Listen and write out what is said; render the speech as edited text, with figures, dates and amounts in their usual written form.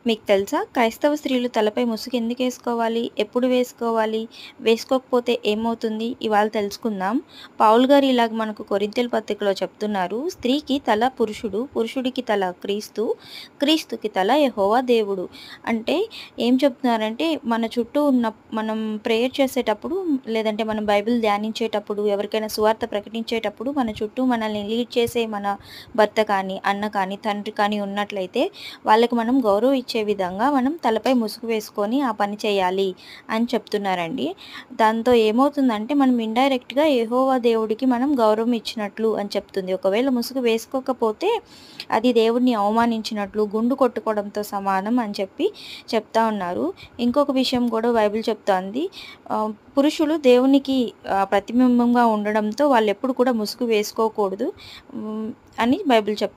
మీకు తెలుసా? క్రైస్తవ స్త్రీలు తలపై ముసుగు ఎందుకేసుకోవాలి? ఎప్పుడు వేసుకోవాలి? వేసుకోకపోతే ఏమవుతుంది? ఇవాళ తెలుసుకుందాం. పౌలు గారు ఇలాగ మనకు కొరింథీయుల పత్రికలో చెప్తున్నారు. స్త్రీకి తల పురుషుడు, పురుషుడికి తల క్రీస్తు, క్రీస్తుకి తల యెహోవా దేవుడు. అంటే ఏం చెప్తున్నారంటే మన చుట్టూ ఉన్న మనం ప్రేయర్ చేసేటప్పుడు లేదంటే మనం బైబిల్ ధ్యానించేటప్పుడు, ఎవరికైనా సువార్త ప్రకటించేటప్పుడు మన చుట్టూ మనల్ని లీడ్ చేసే మన భర్త కానీ, అన్న కానీ, తండ్రి కానీ ఉన్నట్లయితే వాళ్ళకి మనం గౌరవం ఇచ్చే విధంగా మనం తలపై ముసుగు వేసుకొని ఆ పని చేయాలి అని చెప్తున్నారండి. దాంతో ఏమవుతుందంటే మనం ఇండైరెక్ట్‌గా యెహోవా దేవుడికి మనం గౌరవం ఇచ్చినట్లు అని చెప్తుంది. ఒకవేళ ముసుగు వేసుకోకపోతే అది దేవుడిని అవమానించినట్లు, గుండు కొట్టుకోవడంతో సమానం అని చెప్పి చెప్తా ఉన్నారు. ఇంకొక విషయం కూడా బైబిల్ చెప్తోంది. పురుషులు దేవునికి ప్రతిబింబంగా ఉండడంతో వాళ్ళెప్పుడు కూడా ముసుగు వేసుకోకూడదు అని బైబిల్ చెప్తుంది.